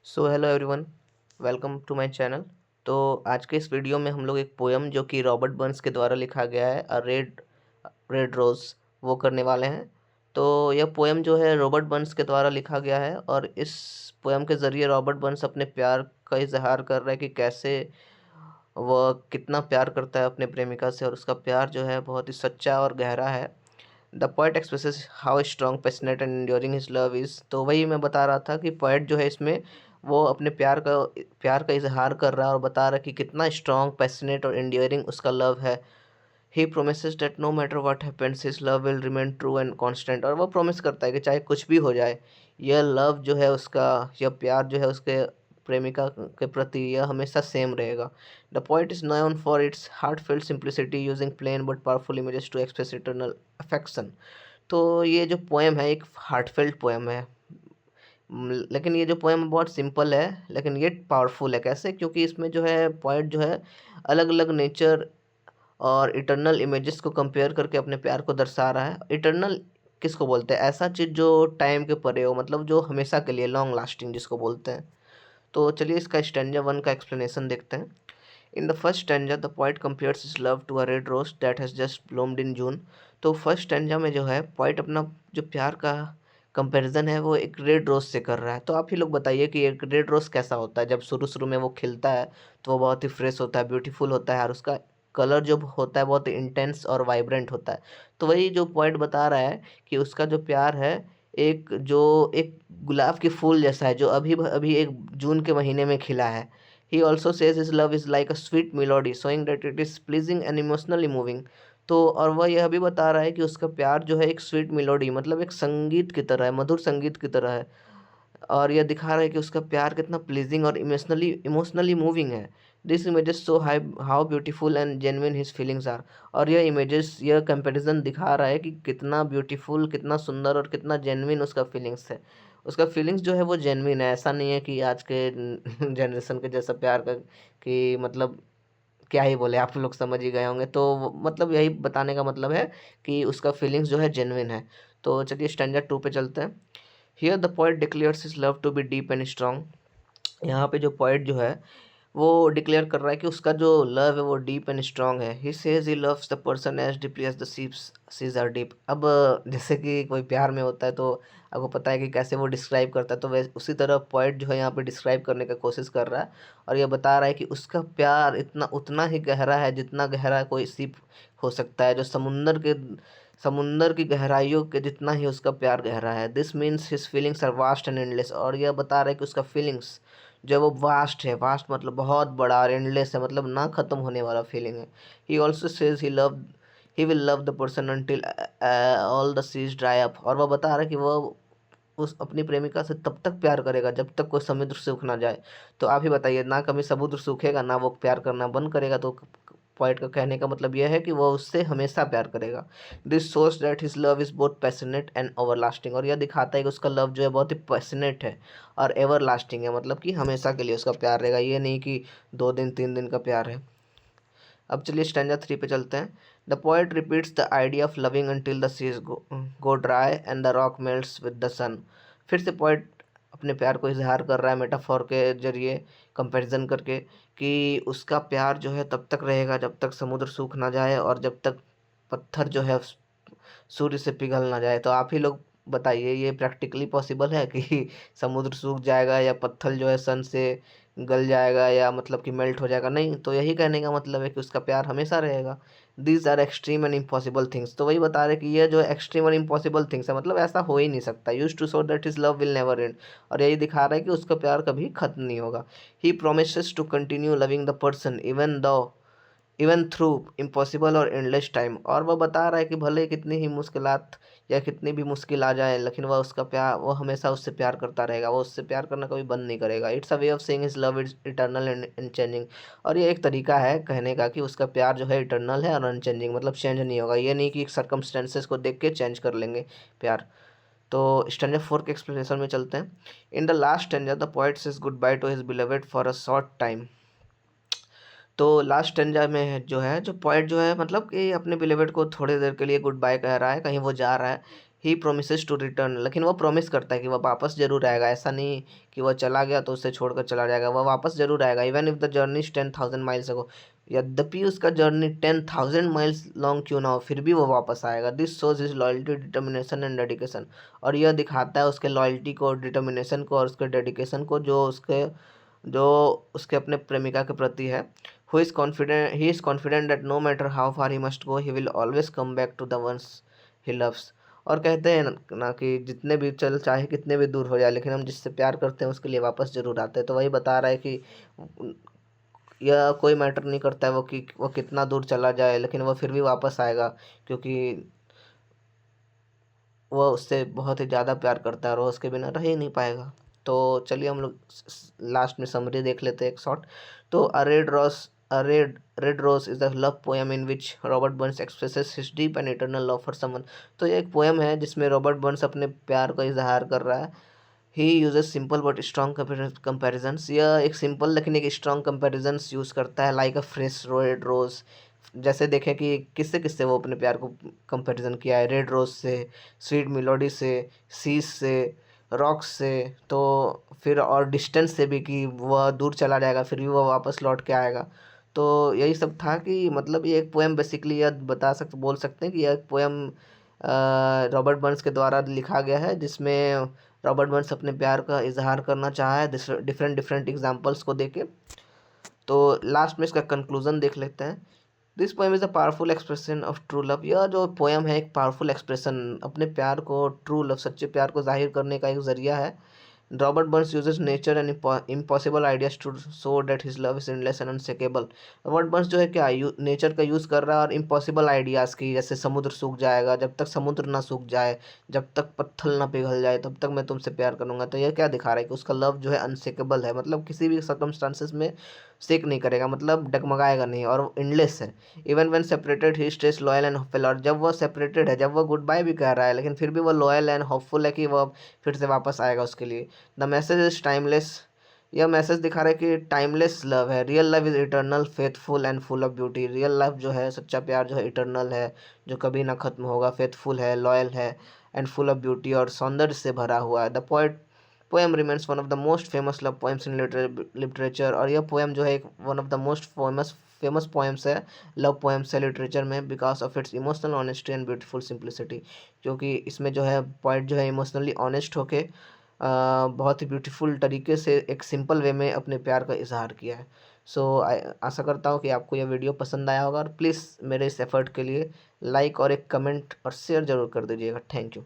So hello everyone, welcome to my channel. तो आज के इस वीडियो में हम लोग एक पोएम जो कि रॉबर्ट बर्न्स के द्वारा लिखा गया है, अ रेड रेड रोज़, वो करने वाले हैं। तो यह पोएम जो है रॉबर्ट बर्न्स के द्वारा लिखा गया है और इस पोएम के ज़रिए रॉबर्ट बर्न्स अपने प्यार का इजहार कर रहा है कि कैसे वह कितना प्यार करता है अपने प्रेमिका से, और उसका प्यार जो है बहुत ही सच्चा और गहरा है। The poet expresses how strong passionate and enduring his love is. तो वही मैं बता रहा था कि पोएट जो है इसमें वो अपने प्यार का इजहार कर रहा है और बता रहा है कि कितना स्ट्रॉन्ग पैशनेट और एंड्योरिंग उसका लव है। He promises that no matter what happens his love will remain true and constant. और वो प्रॉमिस करता है कि चाहे कुछ भी हो जाए, यह लव जो है उसका, यह प्यार जो है उसके प्रेमिका के प्रति, यह हमेशा सेम रहेगा। The poet is known for its heartfelt simplicity, using plain but powerful images to express eternal affection. तो ये जो पोएम है एक हार्टफेल्ट पोएम है। लेकिन ये जो पोएम बहुत सिंपल है लेकिन ये पावरफुल है। कैसे? क्योंकि इसमें जो है पोएट जो है अलग अलग नेचर और इटर्नल इमेजेस को कंपेयर करके अपने प्यार को दर्शा रहा है। इटर्नल किसको बोलते हैं? ऐसा चीज़ जो टाइम के परे हो, मतलब जो हमेशा के लिए, लॉन्ग लास्टिंग जिसको बोलते हैं। तो चलिए इसका स्टैंजा वन का एक्सप्लेनेशन देखते हैं। In the first stanza the poet compares his love to a red rose that has just bloomed in June. तो फर्स्ट स्टैंजा में जो है पोएट अपना जो प्यार का कंपैरिजन है वो एक रेड रोज से कर रहा है। तो आप ही लोग बताइए कि एक रेड रोज कैसा होता है? जब शुरू शुरू में वो खिलता है तो वो बहुत ही फ्रेश होता है, ब्यूटीफुल होता है, और उसका कलर जो होता है बहुत ही इंटेंस और वाइब्रेंट होता है। तो वही जो पोएट बता रहा है कि उसका जो प्यार है एक गुलाब के फूल जैसा है जो अभी अभी एक जून के महीने में खिला है। He also says his love is like a sweet melody, showing that it is pleasing and emotionally moving। तो और वह यह भी बता रहा है कि उसका प्यार जो है एक स्वीट मेलोडी, मतलब एक संगीत की तरह है, मधुर संगीत की तरह है। और यह दिखा रहा है कि उसका प्यार कितना प्लीजिंग और इमोशनली मूविंग है। This images show how beautiful and genuine his feelings are. और यह इमेजेस, यह कंपैरिजन दिखा रहा है कि कितना ब्यूटीफुल, कितना सुंदर और कितना जेन्युइन उसका फीलिंग्स है। उसका फीलिंग्स जो है वो जेन्युइन है। ऐसा नहीं है कि आज के जनरेशन के जैसा प्यार का, कि मतलब क्या ही बोले, आप लोग समझ ही गए होंगे। तो मतलब यही बताने का मतलब है कि उसका फीलिंग्स जो है जेन्युइन है। तो चलिए स्टैंडर्ड टू पे चलते हैं। Here the poet declares his love to be deep and strong. यहाँ पे जो पोएट जो है वो डिक्लेयर कर रहा है कि उसका जो लव है वो डीप एंड स्ट्रॉन्ग है। He says he loves the person as deeply as the seas are deep. अब जैसे कि कोई प्यार में होता है तो आपको पता है कि कैसे वो डिस्क्राइब करता है, तो वैसे उसी तरह पोएट जो है यहाँ पे डिस्क्राइब करने का कोशिश कर रहा है। और ये बता रहा है कि उसका प्यार इतना उतना ही गहरा है जितना गहरा कोई सीप हो सकता है, जो समुंदर की गहराइयों के जितना ही उसका प्यार गहरा है। This means his feelings are vast and endless. और यह बता रहा है कि उसका फीलिंग्स जो है वो वास्ट है। वास्ट मतलब बहुत बड़ा, और एंडलेस है मतलब ना ख़त्म होने वाला फीलिंग है। He also says he will love the person until all the seas dry up. और वह बता रहा है कि वह उस अपनी प्रेमिका से तब तक प्यार करेगा जब तक कोई समुद्र सूख ना जाए। तो आप ही बताइए, ना कभी समुद्र सूखेगा ना वो प्यार करना बंद करेगा। तो पॉइंट का कहने का मतलब यह है कि वह उससे हमेशा प्यार करेगा। This shows that his love is both passionate and overlasting. और यह दिखाता है कि उसका लव जो है बहुत ही पैशनेट है और एवर लास्टिंग है, मतलब कि हमेशा के लिए उसका प्यार रहेगा। ये नहीं कि 2 दिन 3 दिन का प्यार है। अब चलिए स्टैंजा थ्री पे चलते हैं। The poet repeats the idea of loving until the seas go dry and the rock melts with the sun. फिर से पोएट अपने प्यार को इजहार कर रहा है मेटाफोर के जरिए, कंपैरिजन करके, कि उसका प्यार जो है तब तक रहेगा जब तक समुद्र सूख ना जाए और जब तक पत्थर जो है सूर्य से पिघल ना जाए। तो आप ही लोग बताइए, ये प्रैक्टिकली पॉसिबल है कि समुद्र सूख जाएगा या पत्थर जो है सन से गल जाएगा या मतलब कि मेल्ट हो जाएगा? नहीं। तो यही कहने का मतलब है कि उसका प्यार हमेशा रहेगा। These are extreme and impossible things. तो वही बता रहे कि ये जो एक्सट्रीम और इम्पॉसिबल थिंग्स है, मतलब ऐसा हो ही नहीं सकता। Use to show that his love will never end. और यही दिखा रहा है कि उसका प्यार कभी खत्म नहीं होगा। He promises to continue loving the person even through impossible और एंडलेस टाइम। और वह बता रहा है कि भले कितनी ही मुश्किलात या कितनी भी मुश्किल आ जाए, लेकिन वह उसका प्यार, वो हमेशा उससे प्यार करता रहेगा। वो उससे प्यार करना कभी बंद नहीं करेगा। It's a way of saying his love is eternal and changing. और ये एक तरीका है कहने का कि उसका प्यार जो है इटर्नल है और अनचेंजिंग, मतलब चेंज नहीं होगा। ये नहीं कि सर्कमस्टेंसेस को देख के चेंज कर लेंगे प्यार। तो स्टैंजा फोर के एक्सप्लेनेशन में चलते हैं। In the last stanza the poet says good by two his beloved for a short time. तो लास्ट स्टैंजा में जो है, जो पोएट जो है मतलब कि अपने बिलीवर्ड को थोड़ी देर के लिए गुड बाय कह रहा है, कहीं वो जा रहा है। ही प्रोमिसेस टू रिटर्न, लेकिन वो प्रॉमिस करता है कि वह वापस जरूर आएगा। ऐसा नहीं कि वह चला गया तो उसे छोड़कर चला जाएगा, वह वापस जरूर आएगा। Even if the journey is 10,000 miles ago, यद्यपि उसका जर्नी 10,000 माइल्स लॉन्ग क्यों ना हो, फिर भी वो वापस आएगा। This shows his loyalty, determination and dedication. और यह दिखाता है उसके लॉयल्टी को, डिटर्मिनेशन को और उसके डेडिकेशन को, जो उसके अपने प्रेमिका के प्रति है। He is confident that no matter how far he must go, he will always come back to the ones he loves. और कहते हैं ना कि जितने भी चल चाहे कितने भी दूर हो जाए, लेकिन हम जिससे प्यार करते हैं उसके लिए वापस जरूर आते हैं। तो वही बता रहा है कि यह कोई मैटर नहीं करता है वो कितना दूर चला जाए, लेकिन वह फिर भी वापस आएगा, क्योंकि वह उससे बहुत ही ज़्यादा प्यार करता है और वह उसके बिना रह ही नहीं पाएगा। तो चलिए हम लोग लास्ट में समरी देख लेते हैं एक शॉर्ट। तो red rose is the love poem in which Robert Burns expresses his deep and eternal love for someone. तो ये एक पोएम है जिसमें रॉबर्ट बर्न्स अपने प्यार का इजहार कर रहा है। He uses simple but strong comparisons, यह एक सिंपल लेकिन एक स्ट्रॉन्ग कंपेरिजन्स यूज़ करता है। Like a fresh red rose, जैसे देखें कि किससे किससे वो अपने प्यार को कंपैरिजन किया है, रेड रोज से, स्वीट मेलोडी से, सीज से, रॉक्स से, तो फिर और डिस्टेंस से भी कि वह दूर चला जाएगा फिर भी वह वापस लौट के आएगा। तो यही सब था कि मतलब ये एक पोएम बेसिकली यह बोल सकते हैं कि यह एक पोएम रॉबर्ट बर्न्स के द्वारा लिखा गया है, जिसमें रॉबर्ट बर्न्स अपने प्यार का इजहार करना चाहा है डिफरेंट डिफरेंट एग्जाम्पल्स को देके। तो लास्ट में इसका कंक्लूजन देख लेते हैं। This poem is a powerful expression of true love. यह जो पोएम है एक पावरफुल एक्सप्रेशन, अपने प्यार को, ट्रू लव, सच्चे प्यार को जाहिर करने का एक जरिया है। Robert Burns uses nature and impossible ideas to show that his love is endless and unshakable। Robert Burns जो है क्या नेचर का यूज़ कर रहा है और इम्पॉसिबल आइडियाज़ की, जैसे समुद्र सूख जाएगा, जब तक समुद्र ना सूख जाए, जब तक पत्थर ना पिघल जाए, तब तक मैं तुमसे प्यार करूंगा। तो यह क्या दिखा रहा है कि उसका लव जो है अनशेकेबल है, मतलब किसी भी सर्कमस्टांसेस में शेक नहीं करेगा, मतलब डगमगाएगा नहीं, और एंडलेस है। Even when separated he stage loyal and hopeful. और जब वह सेपरेटेड है, जब वह गुड बाय भी कह रहा है, लेकिन फिर भी वह लॉयल एंड होपफुल है कि वह फिर से वापस आएगा उसके लिए। The message is timeless. यह मैसेज दिखा रहा है कि टाइमलेस लव है। Real love is eternal, faithful and full of beauty. Real love जो है, सच्चा प्यार जो है, इटर्नल है, जो कभी ना खत्म होगा, फेथफुल है, लॉयल है, एंड फुल ऑफ ब्यूटी, और सौंदर्य से भरा हुआ है। The poem remains one of the most famous love poems in literature. और यह पोएम जो है एक one of the most famous poems है, लव पोएम्स है लिटरेचर में, because of its emotional honesty and beautiful simplicity. क्योंकि इसमें जो है पोइट जो है इमोशनली ऑनेस्ट होके बहुत ही ब्यूटीफुल तरीके से एक सिंपल वे में अपने प्यार का इजहार किया है। सो आशा करता हूँ कि आपको यह वीडियो पसंद आया होगा, और प्लीज़ मेरे इस एफर्ट के लिए लाइक और एक कमेंट और शेयर ज़रूर कर दीजिएगा। Thank you.